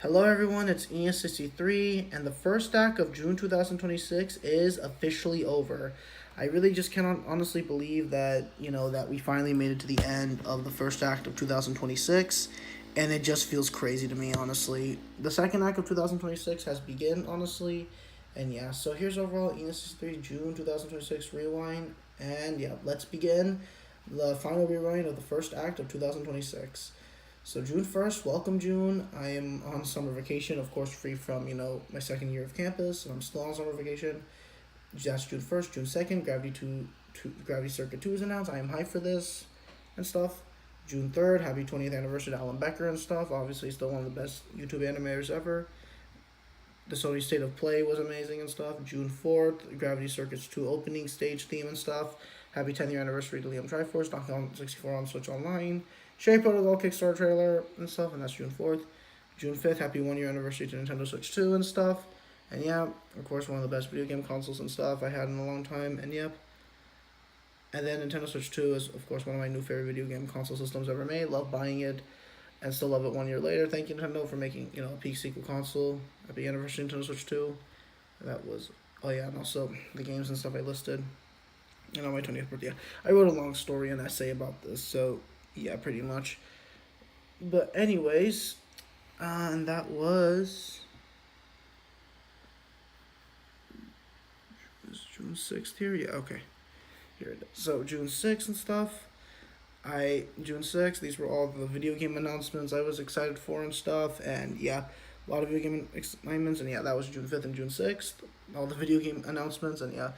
Hello everyone, it's Enan63, and the first act of June 2026 is officially over. I really just cannot honestly believe that, that we finally made it to the end of the first act of 2026, and it just feels crazy to me, honestly. The second act of 2026 has begun, honestly, and yeah, so here's overall Enan63 June 2026 rewind, and yeah, let's begin the final rewind of the first act of 2026. So June 1st, welcome June. I am on summer vacation, of course, free from, my second year of campus, and I'm still on summer vacation. That's June 1st. June 2nd, Gravity Circuit 2 is announced. I am hyped for this and stuff. June 3rd, happy 20th anniversary to Alan Becker and stuff. Obviously, still one of the best YouTube animators ever. The Sony State of Play was amazing and stuff. June 4th, Gravity Circuits 2 opening stage theme and stuff. Happy 10th year anniversary to Liam Triforce, Donkey Kong 64 on Switch Online. Sherry Protocol Kickstarter trailer and stuff, and that's June 4th. June 5th, happy 1 year anniversary to Nintendo Switch 2 and stuff. And yeah, of course, one of the best video game consoles and stuff I had in a long time, and yep. And then Nintendo Switch 2 is, of course, one of my new favorite video game console systems ever made. Love buying it and still love it 1 year later. Thank you, Nintendo, for making, a peak sequel console. Happy anniversary Nintendo Switch 2. That was, oh yeah, and also the games and stuff I listed. And on my 20th birthday, yeah. I wrote a long story and essay about this, so yeah, pretty much. But anyways, and that was June 6th here. Yeah, okay. Here it is. So June 6th and stuff. June 6th, these were all the video game announcements I was excited for and stuff, and yeah, a lot of video game excitements, and yeah, that was June 5th and June 6th, all the video game announcements, and yeah,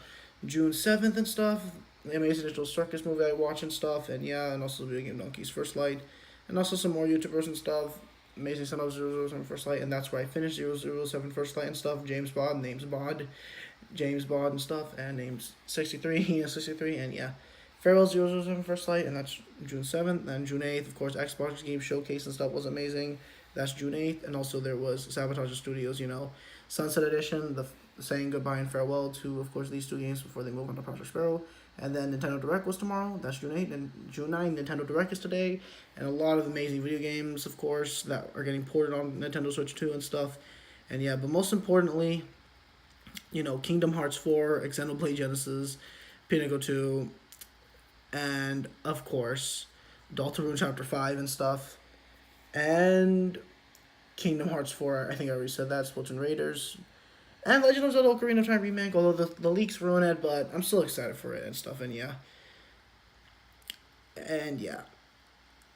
June 7th and stuff, the Amazing Digital Circus movie I watched and stuff, and yeah, and also Video Game Donkey's First Light, and also some more YouTubers and stuff, Amazing Son of 007 First Light, and that's where I finished 007 First Light and stuff, James Bod, and stuff, and names 63, and 63, and yeah. Farewell 007 First Light, and that's June 7th. And June 8th, of course, Xbox Game Showcase and stuff was amazing. That's June 8th. And also there was Sabotage Studios, Sunset Edition, the saying goodbye and farewell to, of course, these two games before they move on to Project Sparrow. And then Nintendo Direct was tomorrow. That's June 8th. And June 9th, Nintendo Direct is today. And a lot of amazing video games, of course, that are getting ported on Nintendo Switch 2 and stuff. And yeah, but most importantly, Kingdom Hearts 4, Xenoblade Genesis, Pinnacle 2, and of course Deltarune Chapter 5 and stuff, and Kingdom Hearts 4, I think I already said that, Splatoon Raiders, and Legend of Zelda Ocarina of Time Remake, although the leaks ruin it, but I'm still excited for it and stuff, and yeah.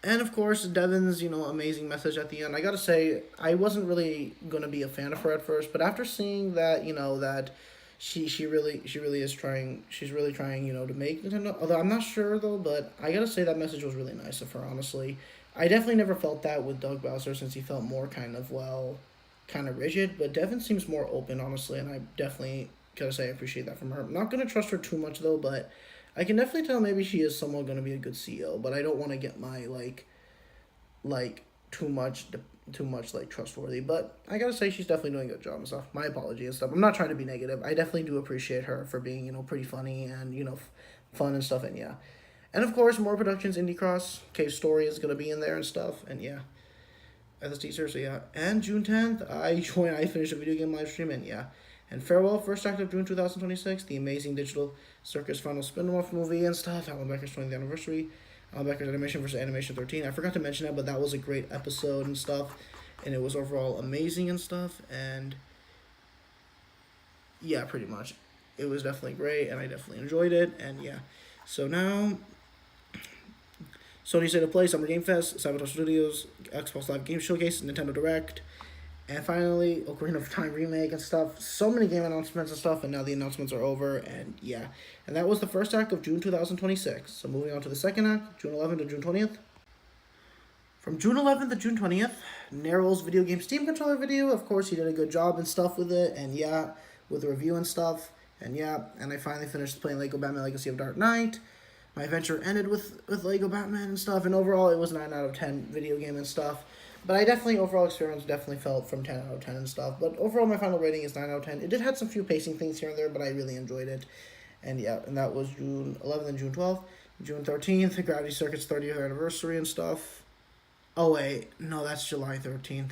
And of course, Devin's, amazing message at the end. I gotta say, I wasn't really gonna be a fan of her at first, but after seeing that, that she really is trying. She's really trying, to make Nintendo. Although I'm not sure though, but I gotta say that message was really nice of her. Honestly, I definitely never felt that with Doug Bowser since he felt more kind of rigid. But Devin seems more open, honestly, and I definitely gotta say I appreciate that from her. I'm not gonna trust her too much though, but I can definitely tell maybe she is somewhat gonna be a good CEO. But I don't want to get my like too much trustworthy, but I gotta say she's definitely doing a good job and stuff. My apology and stuff. I'm not trying to be negative. I definitely do appreciate her for being pretty funny and fun and stuff, and yeah. And of course, more productions. Indie Cross Cave Story is gonna be in there and stuff, and yeah. As a teaser, so yeah. And June 10th, I finished a video game live stream, and yeah. And farewell, first act of June 2026, the Amazing Digital Circus final spin-off movie and stuff. Alan Becker's 20th anniversary. Becker's Animation vs. Animation 13. I forgot to mention that, but that was a great episode and stuff, and it was overall amazing and stuff, and yeah, pretty much. It was definitely great, and I definitely enjoyed it, and yeah. So now, Sony State of Play, Summer Game Fest, Sabotage Studios, Xbox Live Game Showcase, Nintendo Direct, and finally, Ocarina of Time Remake and stuff. So many game announcements and stuff, and now the announcements are over, and yeah. And that was the first act of June 2026. So moving on to the second act, June 11th to June 20th. From June 11th to June 20th, Nero's video game Steam controller video. Of course, he did a good job and stuff with it, and yeah, with the review and stuff. And yeah, and I finally finished playing Lego Batman Legacy of Dark Knight. My adventure ended with Lego Batman and stuff, and overall it was 9 out of 10 video game and stuff. But I definitely, overall experience definitely felt from 10 out of 10 and stuff. But overall, my final rating is 9 out of 10. It did have some few pacing things here and there, but I really enjoyed it. And yeah, and that was June 11th and June 12th. June 13th, the Gravity Circuit's 30th anniversary and stuff. Oh, wait. No, that's July 13th.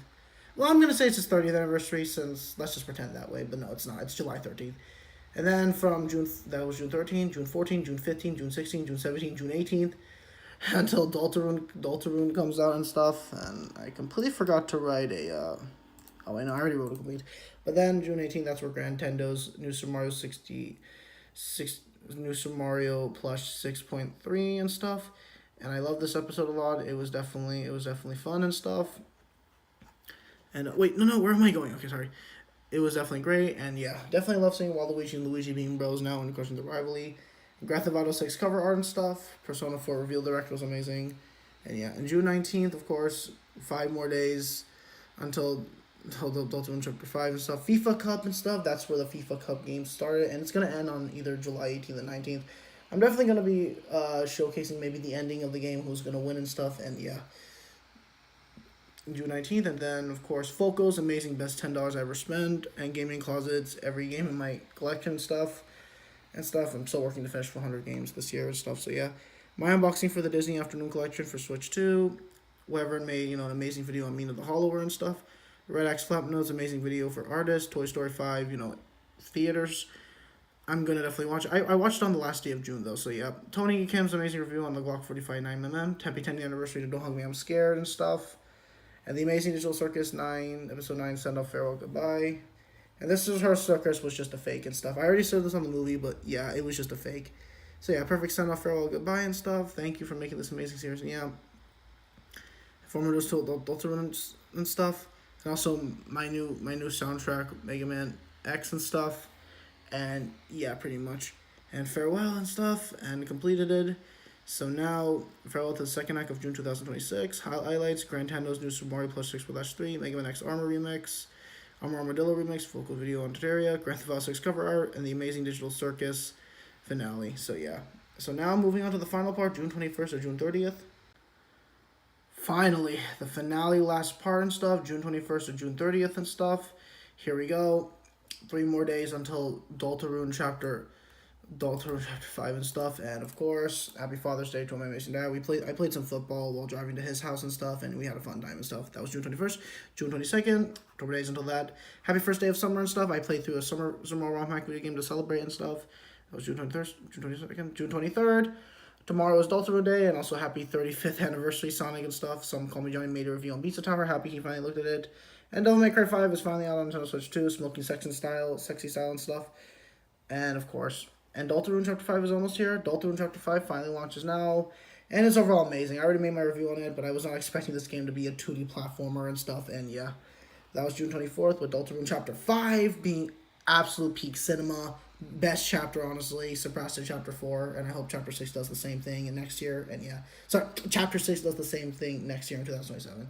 Well, I'm gonna say it's his 30th anniversary since let's just pretend that way, but no, it's not. It's July 13th. And then from June, that was June 13th, June 14th, June 15th, June 16th, June 17th, June 18th, until Deltarune comes out and stuff. And I completely forgot to write a. Oh, I know, I already wrote a complete. But then June 18th, that's where Grand Nintendo's New Super Mario 66, New Super Mario Plush 6.3 and stuff. And I love this episode a lot. It was definitely fun and stuff. And wait, no, where am I going? Okay, sorry. It was definitely great, and yeah, definitely love seeing Waluigi and Luigi being bros now, and of course the rivalry. Grand Theft Auto 6 cover art and stuff. Persona 4 reveal direct was amazing. And yeah, and June 19th, of course, 5 more days until the Ultimate Chapter 5 and stuff. FIFA Cup and stuff, that's where the FIFA Cup games started, and it's going to end on either July 18th and 19th. I'm definitely going to be showcasing maybe the ending of the game, who's going to win and stuff, and yeah. June 19th, and then, of course, Foco's amazing best $10 I ever spent, and gaming closets, every game in my collection and stuff. I'm still working to finish 400 games this year and stuff, so yeah. My unboxing for the Disney Afternoon Collection for Switch 2. Wyvern made, an amazing video on Mina the Hollower and stuff. Red Axe Flapnotes, amazing video for artists. Toy Story 5, theaters. I'm going to definitely watch it. I watched it on the last day of June, though, so yeah. Tony Kim's amazing review on the Glock 45 9mm. Tempe 10th anniversary to Don't Hug Me, I'm Scared and stuff. And the Amazing Digital Circus 9, Episode 9, Send Off, Farewell, Goodbye. And this is her circus was just a fake and stuff. I already said this on the movie, but yeah, it was just a fake. So yeah, perfect Send Off, Farewell, Goodbye and stuff. Thank you for making this amazing series. And yeah, former to Deltarune and stuff. And also my new soundtrack, Mega Man X and stuff. And yeah, pretty much. And farewell and stuff, and completed it. So now, farewell to the second act of June 2026. Highlights, Grand Nintendo's New Super Mario Plus 6/3, Mega Man X Armor Remix, Armadillo Remix, Vocal Video on Terraria, Grand Theft Auto 6 cover art, and the Amazing Digital Circus finale. So yeah. So now moving on to the final part, June 21st or June 30th. Finally, the finale last part and stuff, June 21st or June 30th and stuff. Here we go. 3 more days until Deltarune Chapter 5 and stuff, and of course, happy Father's Day to my amazing dad. I played some football while driving to his house and stuff, and we had a fun time and stuff. That was June 21st, June 22nd, 4 days until that. Happy first day of summer and stuff. I played through a summer ROM hack video game to celebrate and stuff. That was June 23rd, June 22nd, June 23rd. Tomorrow is Deltarune Day, and also happy 35th anniversary Sonic and stuff. Some Call Me Johnny made a review on Pizza Tower. Happy he finally looked at it. And Devil May Cry 5 is finally out on Nintendo Switch 2, smoking sexy style and stuff. And of course, and Deltarune Chapter 5 is almost here. Deltarune Chapter 5 finally launches now. And it's overall amazing. I already made my review on it, but I was not expecting this game to be a 2D platformer and stuff. And yeah, that was June 24th with Deltarune Chapter 5 being absolute peak cinema. Best chapter, honestly. Surpassed Chapter 4. And I hope Chapter 6 does the same thing in next year. And yeah, sorry, Chapter 6 does the same thing next year in 2027.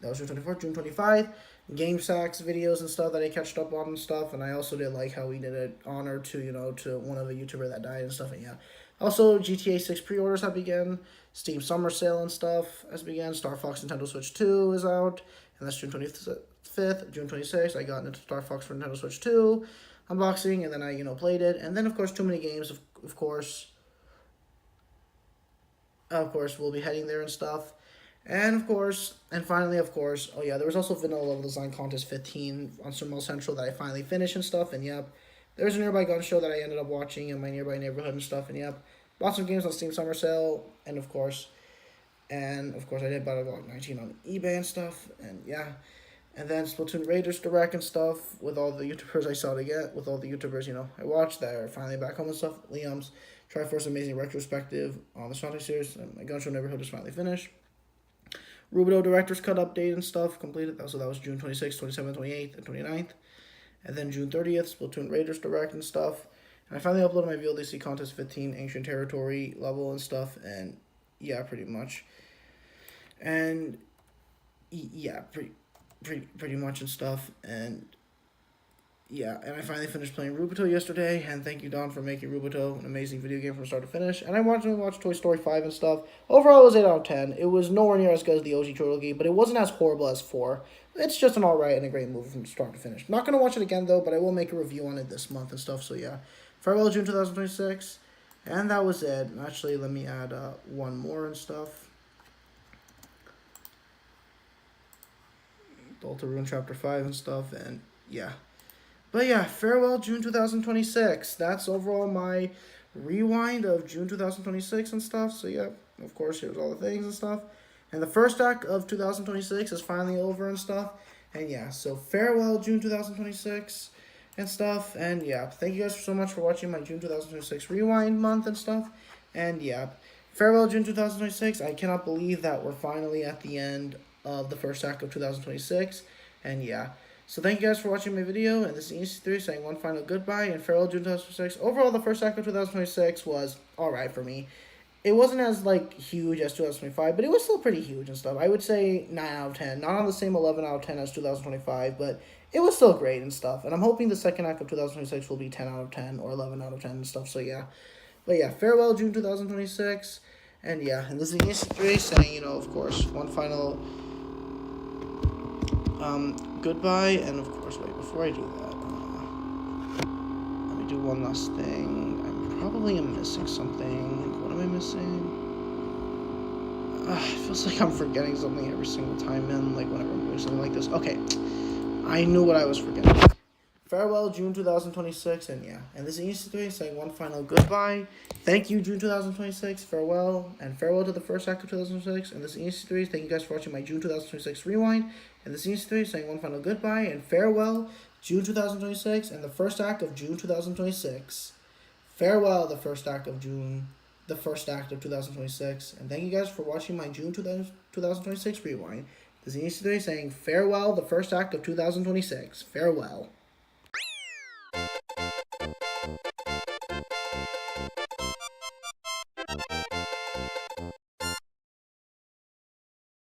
That was June 24th, June 25th. Game Sacks videos and stuff that I catched up on and stuff, and I also did like how we did an honor to to one of a YouTuber that died and stuff, and yeah. Also, GTA 6 pre-orders have begun, Steam Summer Sale and stuff has begun, Star Fox Nintendo Switch 2 is out, and that's June 25th, June 26th, I got into Star Fox for Nintendo Switch 2 unboxing, and then I, played it, and then, of course, Too Many Games, of course, we'll be heading there and stuff. And finally, oh yeah, there was also Vanilla Level Design Contest 15 on Surmel Central that I finally finished and stuff, and yep. There's a nearby gun show that I ended up watching in my nearby neighborhood and stuff, and yep. Bought some games on Steam Summer Sale, and of course I did buy a Glock 19 on eBay and stuff, and yeah. And then Splatoon Raiders Direct and stuff with all the YouTubers I saw to get, with all the YouTubers, I watched that are finally back home and stuff. Liam's Triforce Amazing Retrospective on the Sonic series, and my gun show neighborhood is finally finished. Rubido Director's Cut update and stuff completed. So that was June 26th, 27th, 28th, and 29th. And then June 30th, Splatoon Raiders Direct and stuff. And I finally uploaded my VLDC Contest 15 Ancient Territory level and stuff. And yeah, pretty much. And yeah, pretty much and stuff. And yeah, and I finally finished playing Rubido yesterday, and thank you, Don, for making Rubido an amazing video game from start to finish. And I watched Toy Story 5 and stuff. Overall, it was 8 out of 10. It was nowhere near as good as the OG trilogy, but it wasn't as horrible as 4. It's just an alright and a great movie from start to finish. Not going to watch it again, though, but I will make a review on it this month and stuff, so yeah. Farewell, June 2026. And that was it. Actually, let me add one more and stuff. Deltarune Chapter 5 and stuff, and yeah. But yeah, farewell June 2026. That's overall my rewind of June 2026 and stuff. So yeah, of course, here's all the things and stuff. And the first act of 2026 is finally over and stuff. And yeah, so farewell June 2026 and stuff. And yeah, thank you guys so much for watching my June 2026 rewind month and stuff. And yeah, farewell June 2026. I cannot believe that we're finally at the end of the first act of 2026. And yeah. So thank you guys for watching my video, and this is Enan63's saying one final goodbye and farewell June 2026. Overall, the first act of 2026 was alright for me. It wasn't as, like, huge as 2025, but it was still pretty huge and stuff. I would say 9 out of 10. Not on the same 11 out of 10 as 2025, but it was still great and stuff. And I'm hoping the second act of 2026 will be 10 out of 10 or 11 out of 10 and stuff, so yeah. But yeah, farewell June 2026, and yeah, and this is Enan63's saying, you know, of course, one final goodbye, and of course, wait, before I do that, let me do one last thing. I probably am missing something. What am I missing? It feels like I'm forgetting something every single time, man, like whenever I'm doing something like this. Okay, I knew what I was forgetting. Farewell, June 2026, and yeah, and this is Enan63 saying one final goodbye. Thank you, June 2026, farewell, and farewell to the first act of 2026, and this is Enan63. Thank you guys for watching my June 2026 rewind, and this is Enan63 saying one final goodbye, and farewell, June 2026, and the first act of June 2026. Farewell, the first act of 2026, and thank you guys for watching my June 2026 rewind. This is Enan63 saying farewell, the first act of 2026. Farewell.